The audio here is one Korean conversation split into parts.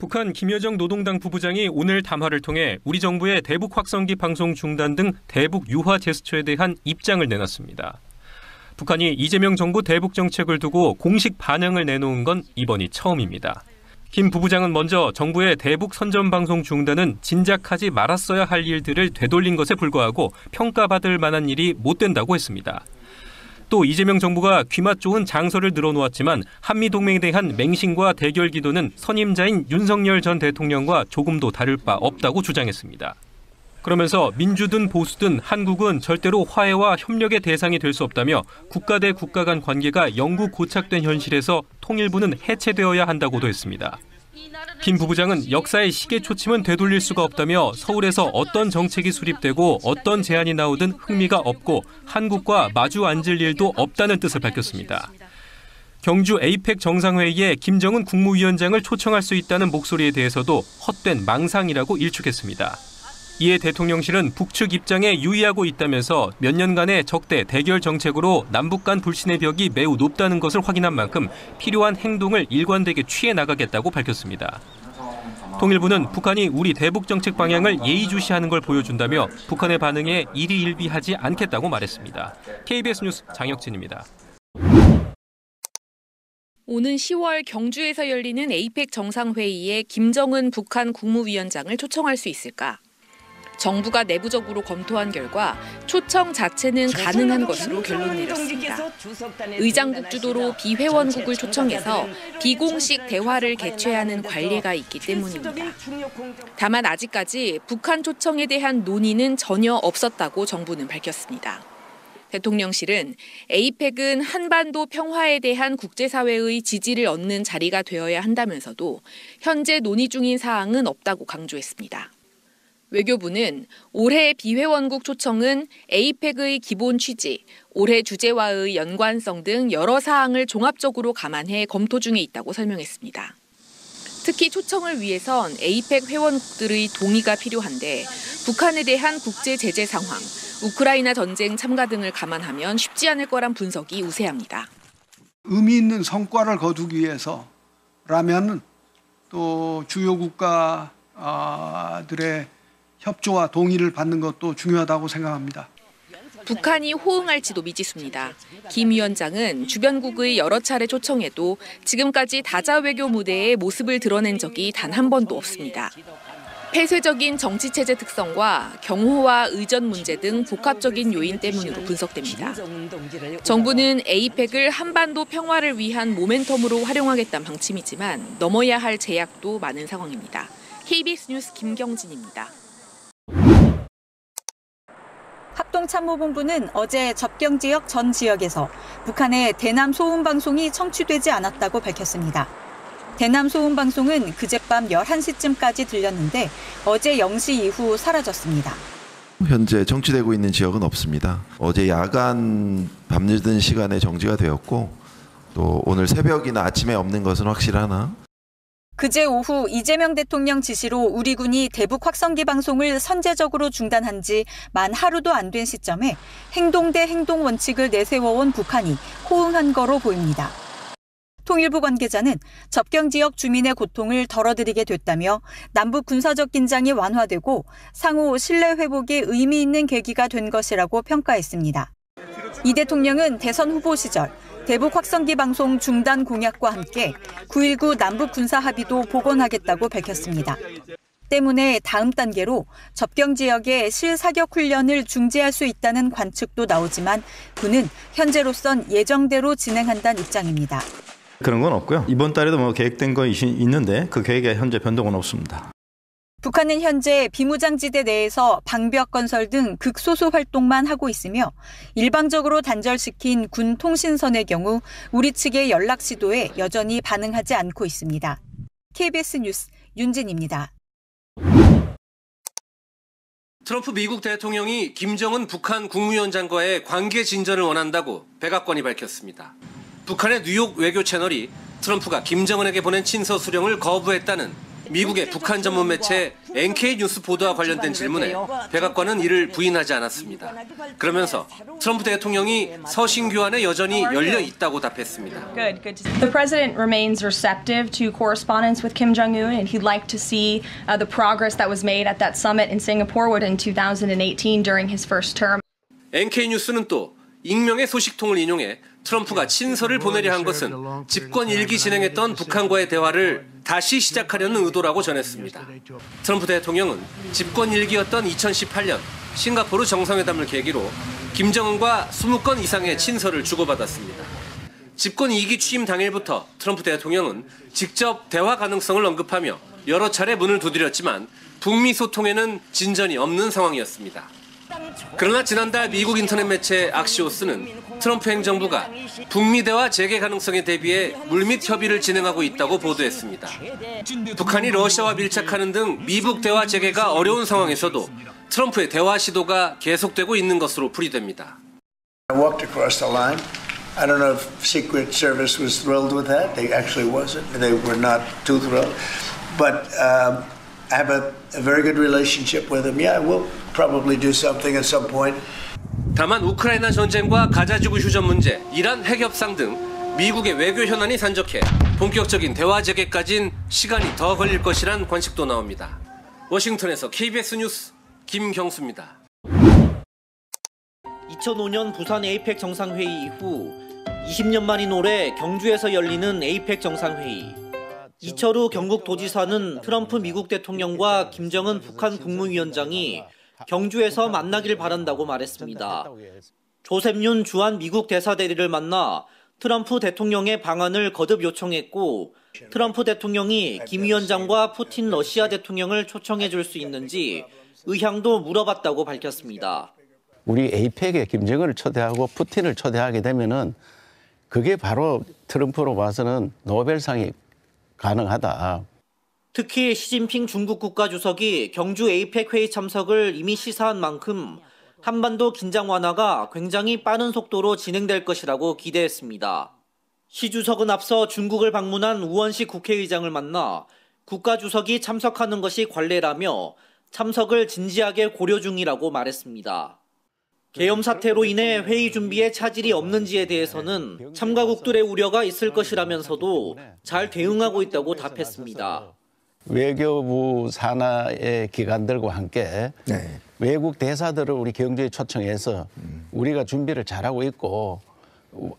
북한 김여정 노동당 부부장이 오늘 담화를 통해 우리 정부의 대북 확성기 방송 중단 등 대북 유화 제스처에 대한 입장을 내놨습니다. 북한이 이재명 정부 대북 정책을 두고 공식 반응을 내놓은 건 이번이 처음입니다. 김 부부장은 먼저 정부의 대북 선전 방송 중단은 진작하지 말았어야 할 일들을 되돌린 것에 불과하고 평가받을 만한 일이 못 된다고 했습니다. 또 이재명 정부가 귀맛 좋은 장소를 늘어놓았지만 한미동맹에 대한 맹신과 대결 기도는 선임자인 윤석열 전 대통령과 조금도 다를 바 없다고 주장했습니다. 그러면서 민주든 보수든 한국은 절대로 화해와 협력의 대상이 될 수 없다며 국가 대 국가 간 관계가 영구 고착된 현실에서 통일부는 해체되어야 한다고도 했습니다. 김 부부장은 역사의 시계 초침은 되돌릴 수가 없다며 서울에서 어떤 정책이 수립되고 어떤 제안이 나오든 흥미가 없고 한국과 마주 앉을 일도 없다는 뜻을 밝혔습니다. 경주 에이펙 정상회의에 김정은 국무위원장을 초청할 수 있다는 목소리에 대해서도 헛된 망상이라고 일축했습니다. 이에 대통령실은 북측 입장에 유의하고 있다면서 몇 년간의 적대 대결 정책으로 남북 간 불신의 벽이 매우 높다는 것을 확인한 만큼 필요한 행동을 일관되게 취해 나가겠다고 밝혔습니다. 통일부는 북한이 우리 대북 정책 방향을 예의주시하는 걸 보여준다며 북한의 반응에 일희일비하지 않겠다고 말했습니다. KBS 뉴스 장혁진입니다. 오는 10월 경주에서 열리는 에이펙 정상회의에 김정은 북한 국무위원장을 초청할 수 있을까? 정부가 내부적으로 검토한 결과 초청 자체는 가능한 것으로 결론 내렸습니다. 의장국 주도로 비회원국을 초청해서 비공식 대화를 개최하는 관례가 있기 때문입니다. 다만 아직까지 북한 초청에 대한 논의는 전혀 없었다고 정부는 밝혔습니다. 대통령실은 에이펙은 한반도 평화에 대한 국제사회의 지지를 얻는 자리가 되어야 한다면서도 현재 논의 중인 사항은 없다고 강조했습니다. 외교부는 올해 비회원국 초청은 에이펙의 기본 취지, 올해 주제와의 연관성 등 여러 사항을 종합적으로 감안해 검토 중에 있다고 설명했습니다. 특히 초청을 위해선 에이펙 회원국들의 동의가 필요한데 북한에 대한 국제 제재 상황, 우크라이나 전쟁 참가 등을 감안하면 쉽지 않을 거란 분석이 우세합니다. 의미 있는 성과를 거두기 위해서라면 또 주요 국가들의 협조와 동의를 받는 것도 중요하다고 생각합니다. 북한이 호응할지도 미지수입니다. 김 위원장은 주변국의 여러 차례 초청에도 지금까지 다자 외교 무대에 모습을 드러낸 적이 단 한 번도 없습니다. 폐쇄적인 정치체제 특성과 경호와 의전 문제 등 복합적인 요인 때문으로 분석됩니다. 정부는 에이펙을 한반도 평화를 위한 모멘텀으로 활용하겠다는 방침이지만 넘어야 할 제약도 많은 상황입니다. KBS 뉴스 김경진입니다. 합동참모본부는 어제 접경지역 전 지역에서 북한의 대남 소음방송이 청취되지 않았다고 밝혔습니다. 대남 소음방송은 그젯밤 11시쯤까지 들렸는데 어제 0시 이후 사라졌습니다. 현재 청취되고 있는 지역은 없습니다. 어제 야간 밤늦은 시간에 정지가 되었고 또 오늘 새벽이나 아침에 없는 것은 확실하나 그제 오후 이재명 대통령 지시로 우리 군이 대북 확성기 방송을 선제적으로 중단한 지 만 하루도 안 된 시점에 행동 대 행동 원칙을 내세워온 북한이 호응한 거로 보입니다. 통일부 관계자는 접경 지역 주민의 고통을 덜어드리게 됐다며 남북 군사적 긴장이 완화되고 상호 신뢰 회복에 의미 있는 계기가 된 것이라고 평가했습니다. 이 대통령은 대선 후보 시절 대북 확성기 방송 중단 공약과 함께 9.19 남북 군사 합의도 복원하겠다고 밝혔습니다. 때문에 다음 단계로 접경 지역의 실사격 훈련을 중지할 수 있다는 관측도 나오지만 군은 현재로선 예정대로 진행한다는 입장입니다. 그런 건 없고요. 이번 달에도 계획된 거 있는데 그 계획에 현재 변동은 없습니다. 북한은 현재 비무장지대 내에서 방벽 건설 등 극소수 활동만 하고 있으며 일방적으로 단절시킨 군 통신선의 경우 우리 측의 연락 시도에 여전히 반응하지 않고 있습니다. KBS 뉴스 윤진입니다. 트럼프 미국 대통령이 김정은 북한 국무위원장과의 관계 진전을 원한다고 백악관이 밝혔습니다. 북한의 뉴욕 외교 채널이 트럼프가 김정은에게 보낸 친서 수령을 거부했다는 미국의 북한 전문 매체 NK 뉴스 보도와 관련된 질문에 백악관은 이를 부인하지 않았습니다. 그러면서 트럼프 대통령이 서신 교환에 여전히 열려 있다고 답했습니다. The president remains receptive to correspondence with Kim Jong-un, and he'd like to see the progress that was made at that summit in Singapore in 2018 during his first term. NK 뉴스는 또 익명의 소식통을 인용해 트럼프가 친서를 보내려 한 것은 집권 1기 진행했던 북한과의 대화를 다시 시작하려는 의도라고 전했습니다. 트럼프 대통령은 집권 1기였던 2018년 싱가포르 정상회담을 계기로 김정은과 20건 이상의 친서를 주고받았습니다. 집권 2기 취임 당일부터 트럼프 대통령은 직접 대화 가능성을 언급하며 여러 차례 문을 두드렸지만 북미 소통에는 진전이 없는 상황이었습니다. 그러나 지난달 미국 인터넷 매체 악시오스는 트럼프 행정부가 북미 대화 재개 가능성에 대비해 물밑 협의를 진행하고 있다고 보도했습니다. 북한이 러시아와 밀착하는 등 미북 대화 재개가 어려운 상황에서도 트럼프의 대화 시도가 계속되고 있는 것으로 풀이됩니다. I walked across the line. I don't know if Secret Service was thrilled with that. They actually wasn't. They were not too thrilled. But I have a very good relationship with them. Yeah, we'll probably do something at some point. 다만 우크라이나 전쟁과 가자지구 휴전 문제, 이란 핵 협상 등 미국의 외교 현안이 산적해 본격적인 대화 재개까지는 시간이 더 걸릴 것이란 관측도 나옵니다. 워싱턴에서 KBS 뉴스 김경수입니다. 2005년 부산 에이펙 정상회의 이후 20년 만인 올해 경주에서 열리는 에이펙 정상회의. 이철우 경북도지사는 트럼프 미국 대통령과 김정은 북한 국무위원장이 경주에서 만나길 바란다고 말했습니다. 조셉윤 주한 미국 대사대리를 만나 트럼프 대통령의 방한을 거듭 요청했고 트럼프 대통령이 김 위원장과 푸틴 러시아 대통령을 초청해 줄 수 있는지 의향도 물어봤다고 밝혔습니다. 우리 에이펙에 김정은을 초대하고 푸틴을 초대하게 되면은 그게 바로 트럼프로 봐서는 노벨상이 가능하다. 특히 시진핑 중국 국가주석이 경주 에이펙 회의 참석을 이미 시사한 만큼 한반도 긴장 완화가 굉장히 빠른 속도로 진행될 것이라고 기대했습니다. 시 주석은 앞서 중국을 방문한 우원식 국회의장을 만나 국가주석이 참석하는 것이 관례라며 참석을 진지하게 고려 중이라고 말했습니다. 계엄 사태로 인해 회의 준비에 차질이 없는지에 대해서는 참가국들의 우려가 있을 것이라면서도 잘 대응하고 있다고 답했습니다. 외교부 산하의 기관들과 함께 외국 대사들을 우리 경주에 초청해서 우리가 준비를 잘하고 있고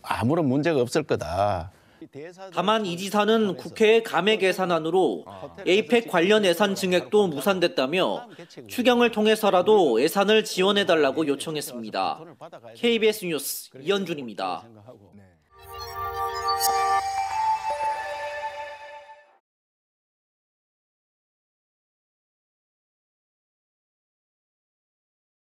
아무런 문제가 없을 거다. 다만 이 지사는 국회의 감액 예산안으로 에이펙 관련 예산 증액도 무산됐다며 추경을 통해서라도 예산을 지원해달라고 요청했습니다. KBS 뉴스 이현준입니다.